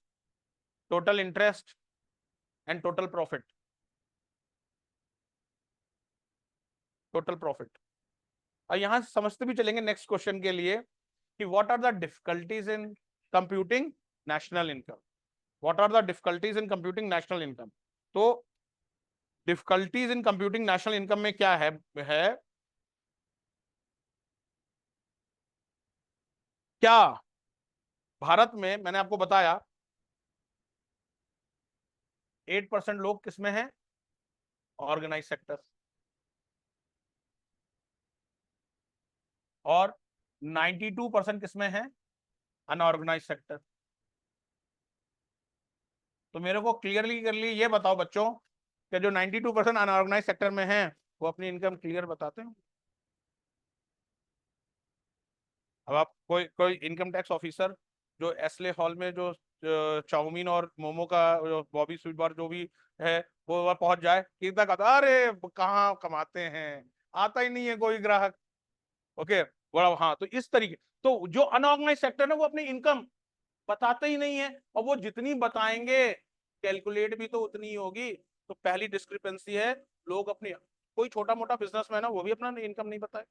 total interest and total profit. Total profit. और यहां से समझते भी चलेंगे next question के लिए कि what are the difficulties in computing national income. What are the difficulties in computing national income. तो difficulties in computing national income में क्या है क्या भारत में मैंने आपको बताया 8% लोग किसमें हैं, ऑर्गेनाइज सेक्टर, और 92% किसमें है, अनऑर्गेनाइज सेक्टर। तो मेरे को क्लियरली ये बताओ बच्चों कि जो 92% अनऑर्गेनाइज सेक्टर में हैं वो अपनी इनकम क्लियर बताते हैं। अब आप कोई इनकम टैक्स ऑफिसर जो एसले हॉल में जो चाउमीन और मोमो का जो बॉबी स्वीट बार जो भी है वो वहां पहुंच जाए, कितना कहता अरे कहाँ कमाते हैं, आता ही नहीं है कोई ग्राहक। ओके बड़ा, हाँ तो इस तरीके, तो जो अनऑर्गेनाइज सेक्टर है वो अपनी इनकम बताते ही नहीं है, और वो जितनी बताएंगे कैलकुलेट भी तो उतनी ही होगी। तो पहली डिस्क्रिपेंसी है, लोग अपनी, कोई छोटा मोटा बिजनेसमैन है वो भी अपना इनकम नहीं बताए।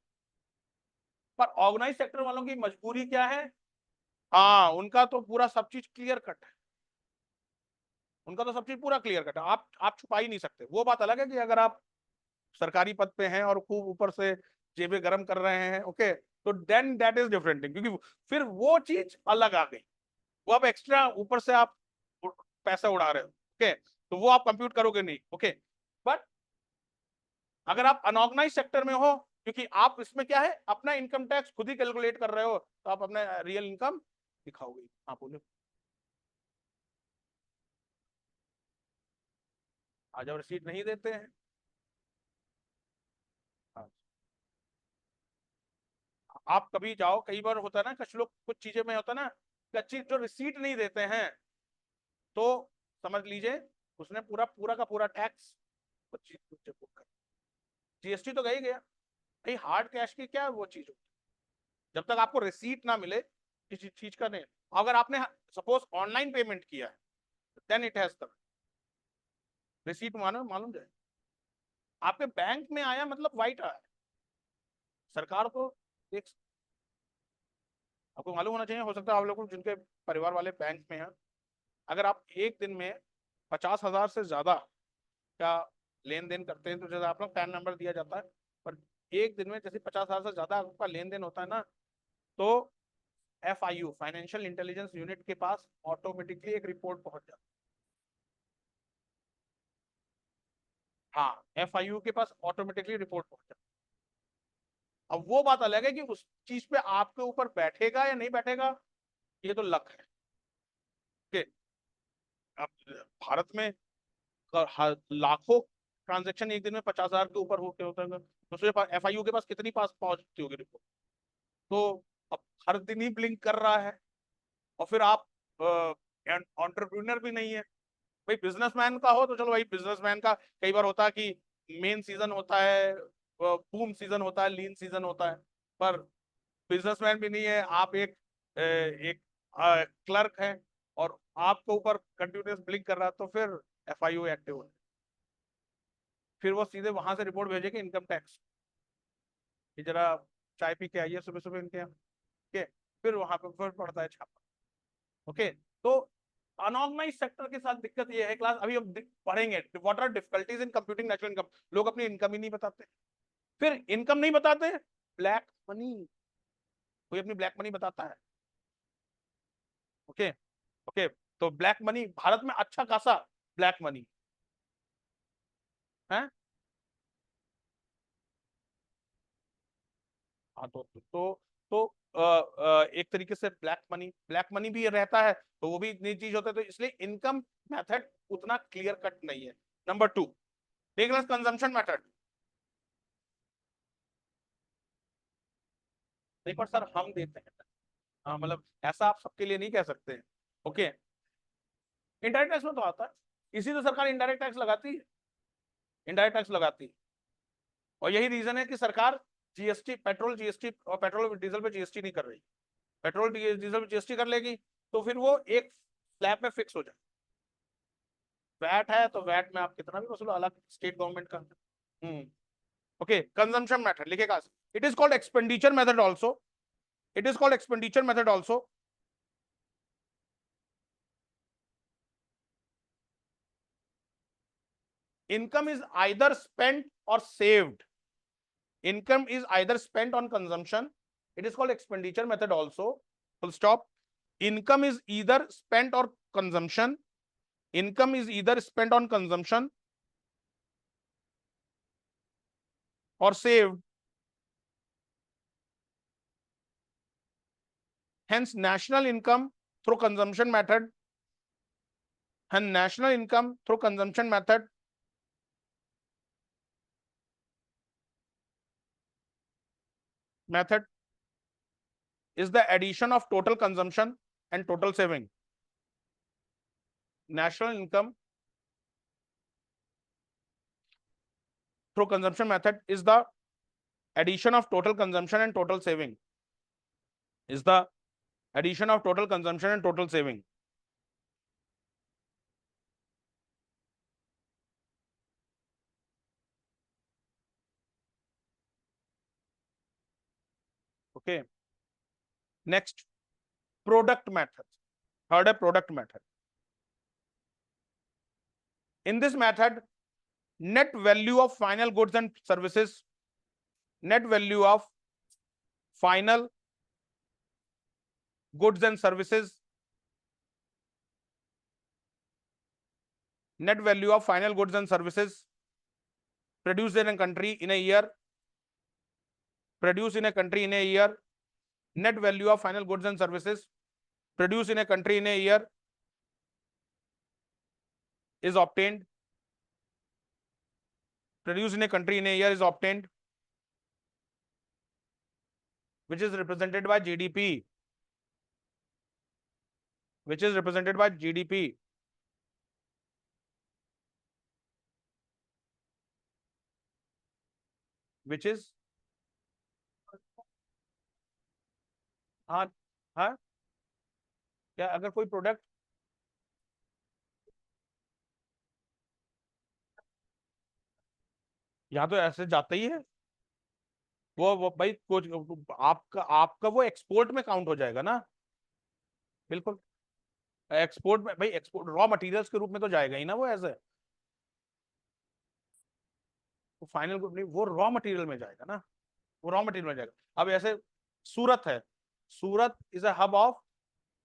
पर ऑर्गेनाइज सेक्टर वालों की मजबूरी क्या है, हाँ उनका तो पूरा सब चीज क्लियर कट है, उनका तो सब चीज पूरा क्लियर कट है, आप छुपा ही नहीं सकते। वो बात अलग है कि अगर आप सरकारी पद पे हैं और खूब ऊपर से जेबें गर्म कर रहे हैं, ओके, तो then that is different thing, क्योंकि फिर वो चीज अलग आ गई, वो आप एक्स्ट्रा ऊपर से आप पैसा उड़ा रहे हो, ओके, तो वो आप कंप्यूट करोगे नहीं, ओके। बट अगर आप अनऑर्गेनाइज सेक्टर में हो, क्योंकि आप इसमें क्या है अपना इनकम टैक्स खुद ही कैलकुलेट कर रहे हो, तो आप अपना रियल इनकम दिखाओगे। हाँ बोलो, आज जब रसीद नहीं देते हैं, हाँ, आप कभी जाओ, कई बार होता है ना, कुछ लोग कुछ चीजें में होता है ना, कच्ची जो रिसीट नहीं देते हैं, तो समझ लीजिए उसने पूरा पूरा का पूरा टैक्स जीएसटी तो गई गया भाई, हार्ड कैश की क्या वो चीज होती है, जब तक आपको रिसीट ना मिले किसी चीज का नहीं। अगर आपने सपोज ऑनलाइन पेमेंट किया है then it has the receipt, मालूम जाए आपके बैंक में आया मतलब वाइट आया, सरकार को एक, आपको मालूम होना चाहिए, हो सकता है आप लोगों जिनके परिवार वाले बैंक में हैं, अगर आप एक दिन में 50,000 से ज्यादा का लेन देन करते हैं, तो जैसे आप लोग पैन नंबर दिया जाता है, पर एक दिन में जैसे 50,000 से ज्यादा आपका लेन देन होता है ना, तो FIU फाइनेंशियल इंटेलिजेंस यूनिट के पास ऑटोमेटिकली एक रिपोर्ट पहुंच जाती है। हाँ FIU के पास ऑटोमेटिकली रिपोर्ट पहुंच जाती है। अब वो बात अलग है कि उस चीज पे आपके ऊपर बैठेगा या नहीं बैठेगा, ये तो लक है कि अब भारत में लाखों ट्रांजेक्शन एक दिन में 50,000 के ऊपर होते होता है, तो FIU के पास कितनी पास पहुंचती होगी रिपोर्ट। तो अब हर दिन ही ब्लिंक कर रहा है, और फिर आप एंटरप्रेन्योर भी नहीं है भाई, बिजनेसमैन का हो तो चलो भाई, बिजनेसमैन का कई बार होता है कि मेन सीजन होता है, बूम सीजन होता है, लीन सीजन होता है, पर बिजनेसमैन भी नहीं है, आप एक क्लर्क है और आपके ऊपर कंटिन्यूस ब्लिंक कर रहा है, तो फिर FIU एक्टिव हो, फिर वो सीधे वहां से रिपोर्ट भेजेगी इनकम टैक्स कि जरा चाय पी के आइए सुबह सुबह इनके यहाँ, ओके, फिर वहां पे फिर पड़ता है छापा, ओके। तो अनऑर्गेनाइज सेक्टर के साथ दिक्कत ये है, क्लास अभी हम पढ़ेंगे what are difficulties in computing national income. लोग अपनी इनकम ही नहीं बताते, फिर इनकम नहीं बताते, ब्लैक मनी, कोई अपनी ब्लैक मनी बताता है, ओके ओके। तो ब्लैक मनी भारत में अच्छा खासा ब्लैक मनी है, हाँ तो तो एक तरीके से ब्लैक मनी भी रहता है, तो वो भी इतनी चीज होता है, तो इसलिए इनकम मेथड उतना क्लियर कट नहीं है। Number 2, consumption method. नहीं पर सर हम देते हैं, हाँ मतलब ऐसा आप सबके लिए नहीं कह सकते हैं। ओके, इनडायरेक्ट टैक्स में तो आता है, इसी तो सरकार इनडायरेक्ट टैक्स लगाती है, इनडायरेक्ट टैक्स लगाती है। और यही रीजन है कि सरकार जीएसटी, पेट्रोल जीएसटी और पेट्रोल डीजल पे जीएसटी नहीं कर रही। पेट्रोल डीजल पे जीएसटी कर लेगी तो फिर वो एक स्लैब में फिक्स हो जाए। वैट है तो वैट में आप कितना भी वसूलो, अलग स्टेट गवर्नमेंट का। ओके, कंजम्पशन मेथड लिखेगा, it is called expenditure method also, it is called expenditure method also. Income is either spent or saved. Income is either spent on consumption. It is called expenditure method also. Full stop. Income is either spent or consumption. Income is either spent on consumption or saved. Hence, national income through consumption method. And national income through consumption method is the addition of total consumption and total saving. National income through consumption method is the addition of total consumption and total saving. Is the addition of total consumption and total saving. Okay. Next, product method. Third, a product method. In this method, net value of final goods and services, net value of final goods and services, net value of final goods and services produced in a country in a year, produced in a country in a year, net value of final goods and services produced in a country in a year is obtained, produced in a country in a year is obtained, which is represented by GDP, which is represented by GDP. Which is हाँ हाँ, क्या अगर कोई product यहाँ तो ऐसे जाता ही है, वो भाई कुछ आपका वो एक्सपोर्ट में काउंट हो जाएगा ना, बिल्कुल एक्सपोर्ट में भाई, एक्सपोर्ट रॉ मटेरियल्स के रूप में तो जाएगा ही ना वो, ऐसे वो फाइनल गुड नहीं, वो रॉ मटेरियल में जाएगा ना, वो रॉ मटेरियल में जाएगा। अब ऐसे सूरत है, Surat is a hub of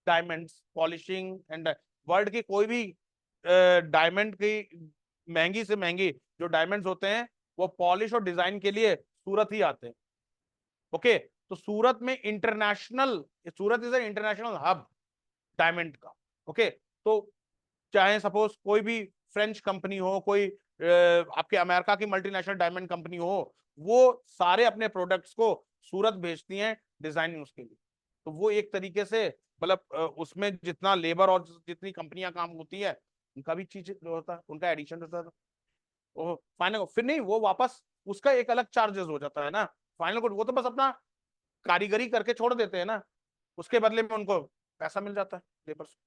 diamonds polishing and world की कोई भी डायमंड की महंगी से महंगी जो डायमंड्स होते हैं वो पॉलिश और डिजाइन के लिए सूरत ही आते हैं। ओके, तो सूरत में international, Surat is an international hub diamond का। ओके, तो चाहे सपोज कोई भी फ्रेंच कंपनी हो, कोई आपके अमेरिका की मल्टीनेशनल डायमंड कंपनी हो, वो सारे अपने प्रोडक्ट्स को सूरत भेजती हैं डिजाइनिंग उसके लिए। तो वो एक तरीके से मतलब उसमें जितना लेबर और जितनी कंपनियां काम होती है उनका भी चीज होता है, उनका एडिशन होता है। फाइनल फिर नहीं, वो वापस उसका एक अलग चार्जेस हो जाता है ना फाइनल को, वो तो बस अपना कारीगरी करके छोड़ देते हैं ना, उसके बदले में उनको पैसा मिल जाता है लेबर्स।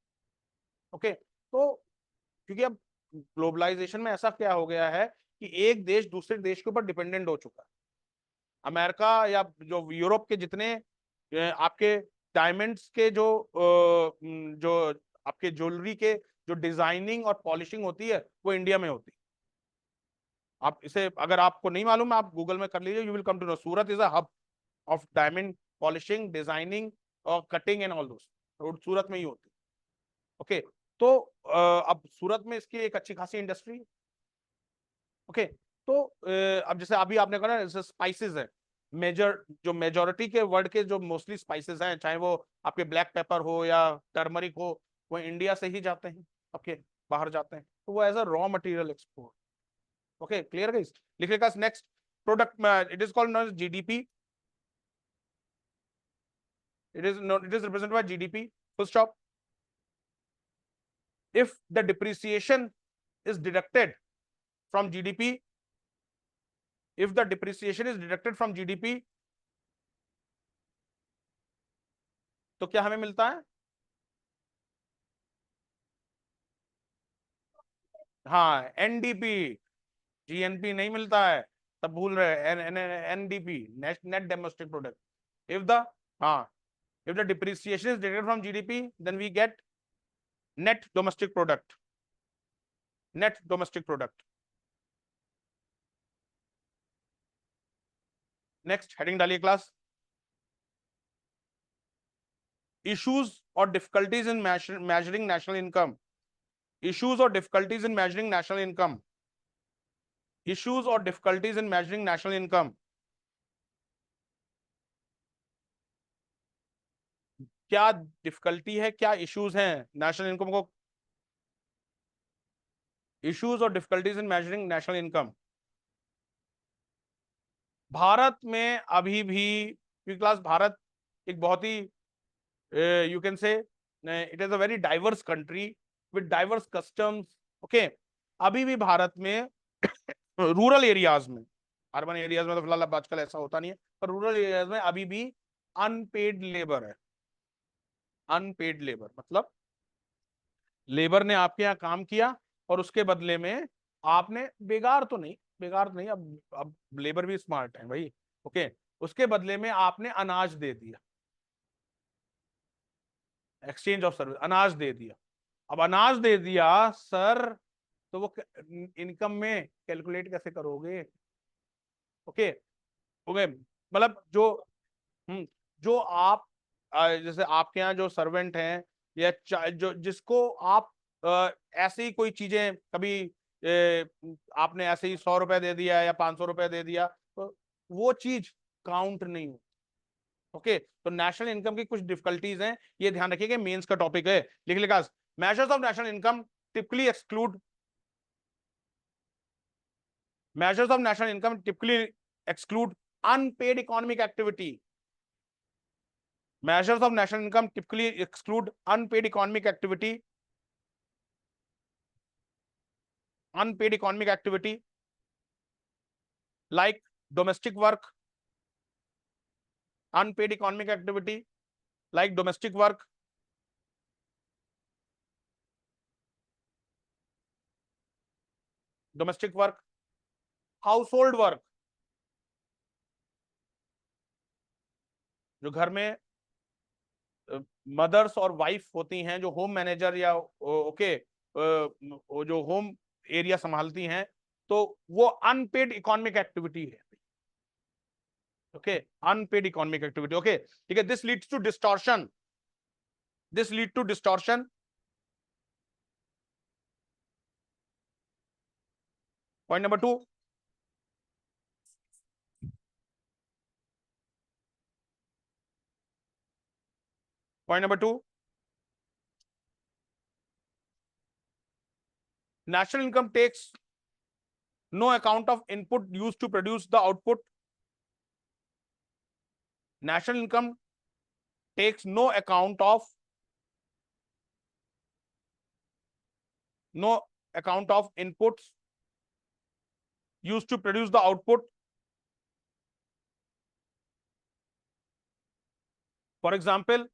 ओके, तो क्योंकि अब ग्लोबलाइजेशन में ऐसा क्या हो गया है कि एक देश दूसरे देश के ऊपर डिपेंडेंट हो चुका है। अमेरिका या जो यूरोप के जितने आपके डायमंड्स के जो आपके ज्वेलरी के जो डिजाइनिंग और पॉलिशिंग होती है वो इंडिया में होती है। आप इसे अगर आपको नहीं मालूम आप गूगल में कर लीजिए, you will come to know Surat is a hub of diamond polishing, designing और cutting and all those, Surat में ही होती है। ओके, तो अब सूरत में इसकी एक अच्छी खासी इंडस्ट्री। ओके, तो अब जैसे अभी आपने कहा ना जैसे स्पाइसेस है, जो मेजोरिटी के वर्ल्ड के जो मोस्टली स्पाइसेस हैं, चाहे वो आपके ब्लैक पेपर हो या टर्मरिक हो, वो इंडिया से ही जाते हैं, आपके बाहर जाते हैं, तो वो as a raw material export. Okay, clear guys? लिखिएगा next product, it is called non GDP, it is represented by GDP, full stop. If the depreciation is deducted from GDP, if the depreciation is deducted from GDP, तो क्या हमें मिलता है? हाँ, NDP, GNP नहीं मिलता है, तब भूल रहे हैं, NDP, net domestic product. If the हाँ, if the depreciation is deducted from GDP, then we get net domestic product, net domestic product. Next heading डालिए class, issues or difficulties in measuring national income, issues or difficulties in measuring national income, issues or difficulties in measuring national income। क्या difficulty है, क्या issues हैं national income को, issues और difficulties in measuring national income. Bharat में अभी भी, क्योंकि क्लास भारत एक बहुत ही you can say it is a very diverse country with diverse customs. Okay, अभी भी भारत में रूरल एरियाज में, अर्बन एरियाज में तो फिलहाल अब आजकल ऐसा होता नहीं है, पर रूरल एरियाज में अभी भी अनपेड लेबर है। अनपेड लेबर मतलब लेबर ने आपके यहाँ काम किया और उसके बदले में आपने, बेकार तो नहीं, बेकार तो नहीं, अब लेबर भी स्मार्ट है भाई। ओके, उसके बदले में आपने अनाज दे दिया, एक्सचेंज ऑफ सर्विस, अनाज दे दिया। अब अनाज दे दिया सर, तो वो इनकम में कैलकुलेट कैसे करोगे? ओके, ओके, मतलब जो आप जैसे आपके यहाँ जो सर्वेंट हैं या जो जिसको आप ऐसे ही कोई चीजें कभी आपने ऐसे ही 100 रुपए दे दिया या 500 रुपए दे दिया, तो वो चीज काउंट नहीं हो। ओके, तो नेशनल इनकम की कुछ डिफिकल्टीज हैं, ये ध्यान रखिए कि मेंस का टॉपिक है। लिख लिखा, measures of national income typically exclude, measures of national income typically exclude unpaid economic activity, measures of national income typically exclude unpaid economic activity, unpaid economic activity like domestic work, unpaid economic activity like domestic work, domestic work, household work, जो घर में mother's और wife होती हैं, जो home manager या okay जो home area संभालती हैं, तो वो अनपेड इकोनॉमिक एक्टिविटी है। Okay, unpaid economic activity. Okay, ठीक है, this leads to distortion, this lead to distortion. Point number 2, point number 2, national income takes no account of input used to produce the output. National income takes no account of inputs used to produce the output. For example,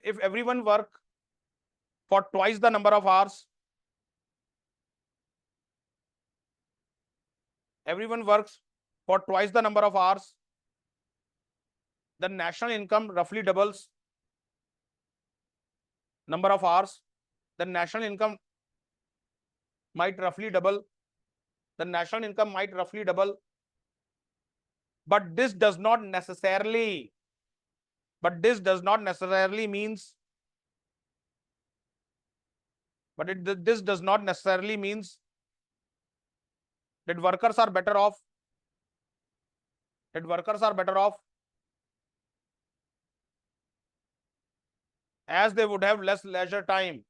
if everyone work for twice the number of hours, everyone works for twice the number of hours, the national income roughly doubles. Number of hours, the national income might roughly double. The national income might roughly double. But this does not necessarily means but this does not necessarily means that workers are better off, as they would have less leisure time.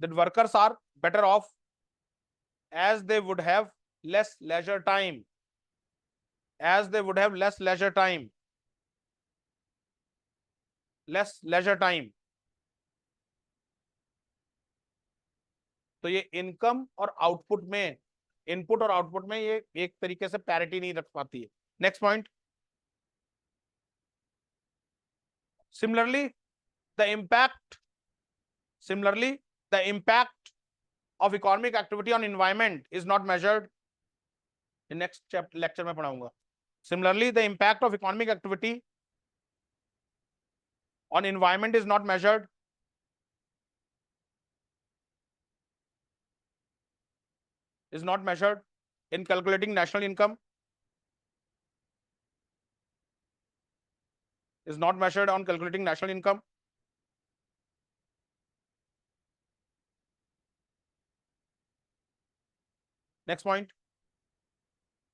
That workers are better off as they would have less leisure time. As they would have less leisure time. Less leisure time. तो ये income और output में, input और output में ये एक तरीके से पैरिटी नहीं रख पाती है. Next point. Similarly, the impact of economic activity on environment is not measured. In next chapter lecture में पढ़ाऊंगा. Similarly, the impact of economic activity on environment is not measured. In calculating national income. Is not measured on calculating national income. Next point.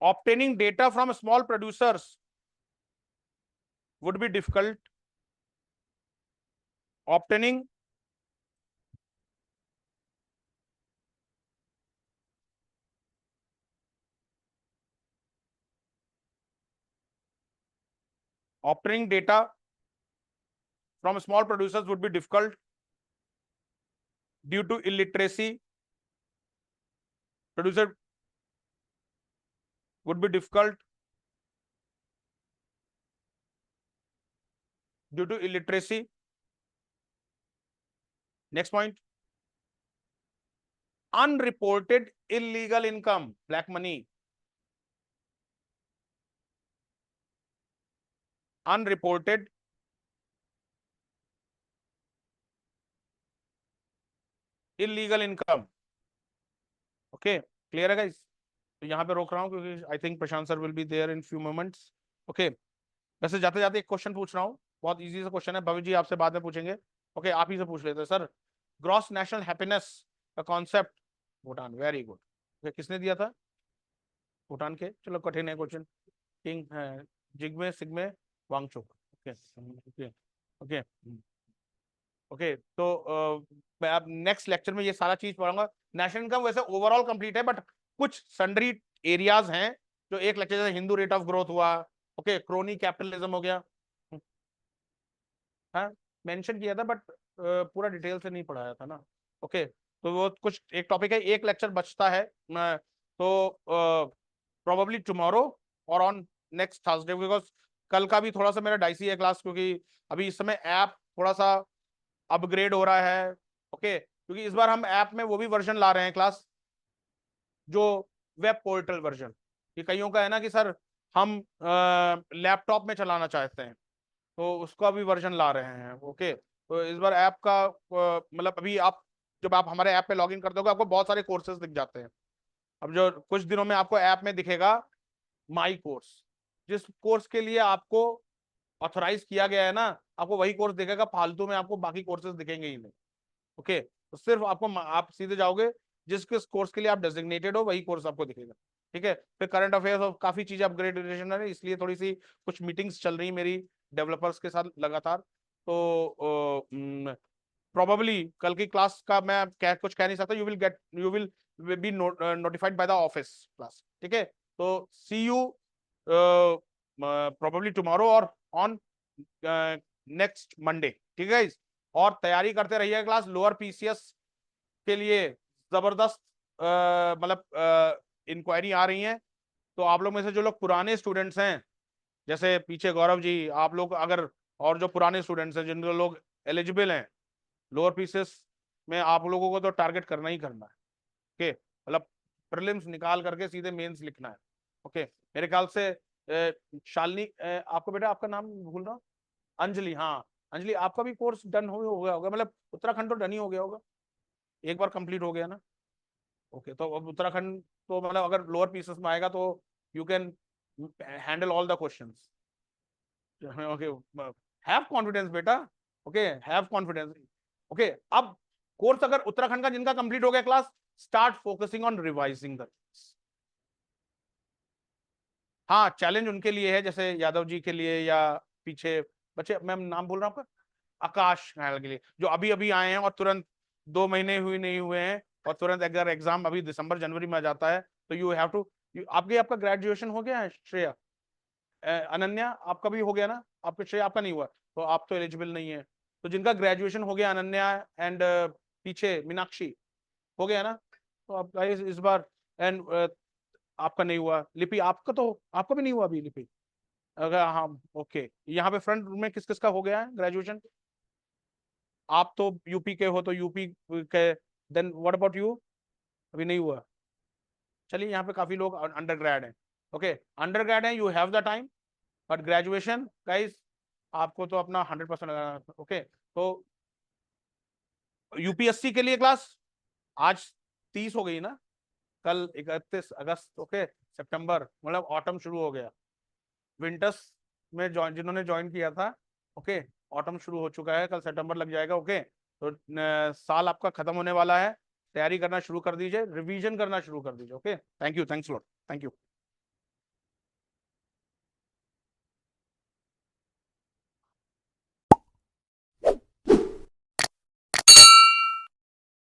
Obtaining data from small producers would be difficult. Obtaining data from small producers would be difficult due to illiteracy. Producer would be difficult due to illiteracy. Next point. Unreported illegal income, black money. Unreported illegal income. Okay, clear है guys? तो यहाँ पे रोक रहा हूँ क्योंकि I think Prashant sir will be there in few moments. Okay, वैसे जाते जाते एक क्वेश्चन पूछ रहा हूँ, बहुत इजी सा क्वेश्चन है. भविष्य जी आपसे बाद में पूछेंगे. ओके, आप ही से पूछ लेते हैं. सर, ग्रॉस नेशनल हैप्पीनेस का कॉन्सेप्ट भूटान. Very good. किसने दिया था? भूटान के. चलो कठिन है क्वेश्चन. किंग है जिग्मे सिग्मे Wangchuck. Okay okay okay okay. तो मैं अब नेक्स्ट लेक्चर में ये सारा चीज पढ़ाऊंगा. नेशनल इनकम वैसे ओवरऑल कंप्लीट है, बट कुछ सन्ड्री एरियाज हैं जो एक लेक्चर जैसे हिंदू रेट ऑफ ग्रोथ हुआ. ओके, क्रोनी कैपिटलिज्म हो गया. हाँ, मेंशन किया था बट पूरा डिटेल से नहीं पढ़ाया था ना. ओके, तो वो कुछ एक टॉपिक है. एक लेक्चर बचता है, तो प्रोबेबली टुमारो और ऑन नेक्स्ट थर्सडे, बिकॉज कल का भी थोड़ा सा मेरा डाइसी है क्लास, क्योंकि अभी इस समय ऐप थोड़ा सा अपग्रेड हो रहा है. ओके, क्योंकि इस बार हम ऐप में वो भी वर्जन ला रहे हैं क्लास, जो वेब पोर्टल वर्जन. कि कईयों का है ना कि सर हम लैपटॉप में चलाना चाहते हैं, तो उसका भी वर्जन ला रहे हैं. ओके, तो इस बार ऐप का मतलब अभी आप जब आप हमारे ऐप पे लॉगिन करते हो आपको बहुत सारे कोर्सेज दिख जाते हैं. अब जो कुछ दिनों में आपको ऐप में दिखेगा माई कोर्स. जिस कोर्स के लिए आपको ऑथराइज किया गया है ना, आपको वही कोर्स दिखेगा. फालतू में आपको बाकी कोर्सेज दिखेंगे ही नहीं. ओके, तो सिर्फ आपको आप सीधे जाओगे जिस किस कोर्स के लिए आप डेजिग्नेटेड हो, वही कोर्स आपको दिखेगा. ठीक है. फिर करंट अफेयर्स और काफी चीजें अपग्रेडेशन है, इसलिए थोड़ी सी कुछ मीटिंग्स चल रही मेरी डेवलपर्स के साथ लगातार. तो प्रोबेबली कल की क्लास का मैं कुछ कह नहीं सकता. You will be notified by the office class. ठीक है. तो सी यू प्रोबेबली टुमारो और ऑन नेक्स्ट मंडे. ठीक है. और तैयारी करते रहिए क्लास. लोअर पीसीएस के लिए जबरदस्त मतलब इंक्वायरी आ रही है. तो आप लोग में से जो लोग पुराने स्टूडेंट्स हैं, जैसे पीछे गौरव जी, आप लोग अगर, और जो पुराने स्टूडेंट्स हैं जिन लोग एलिजिबल हैं लोअर पीसीएस में, आप लोगों को तो टारगेट करना ही करना है. ओके, मतलब प्रीलिम्स निकाल करके सीधे मेंस लिखना है. ओके, मेरे ख्याल से शालिनी, आपको बेटा आपका नाम भूल रहा हूँ, अंजलि. हाँ अंजलि, आपका भी कोर्स डन हो गया होगा, मतलब उत्तराखंड तो डन ही हो गया होगा, एक बार कंप्लीट हो गया ना. ओके, तो अब उत्तराखंड तो मतलब अगर लोअर पीसेस में आएगा तो you can handle all the questions. Okay, have confidence बेटा. Okay, have confidence. ओके अब कोर्स अगर उत्तराखंड का जिनका कंप्लीट हो गया class, start focusing on revising the, हाँ चैलेंज उनके लिए है जैसे यादव जी के लिए या पीछे बच्चे, मैं नाम बोल रहा हूँ आपका, आकाश नायल के लिए जो अभी अभी आए हैं और तुरंत 2 महीने हुए नहीं हुए हैं और तुरंत अगर एग्जाम अभी दिसंबर जनवरी में आ जाता है तो यू हैव टू, आपका ग्रेजुएशन हो गया है श्रेया, अनन्या आपका भी हो गया ना, आपके श्रेया आपका नहीं हुआ तो आप तो एलिजिबल नहीं है, तो जिनका ग्रेजुएशन हो गया अनन्या एंड पीछे मीनाक्षी हो गया ना, तो आप गाइस इस बार एंड आपका नहीं हुआ, लिपि आपका तो आपका भी नहीं हुआ अभी लिपि, अगर हाँ ओके, यहाँ पे फ्रंट में किस किस का हो गया है ग्रेजुएशन, आप तो यूपी के हो तो यूपी के, देन व्हाट अबाउट यू, अभी नहीं हुआ, चलिए यहाँ पे काफी लोग अंडर ग्रेड हैं, ओके अंडर ग्रेड है, you have the time, but graduation guys आपको तो अपना 100% लगाना, ओके तो यूपीएससी के लिए क्लास आज 30 हो गई ना, कल 31 अगस्त, ओके सितंबर मतलब ऑटम शुरू हो गया, विंटर्स में जिन्होंने ज्वाइन किया था, ओके ऑटम शुरू हो चुका है, कल सितंबर लग जाएगा, ओके तो साल आपका खत्म होने वाला है, तैयारी करना शुरू कर दीजिए, रिवीजन करना शुरू कर दीजिए, okay thank you, thanks lot, thank you.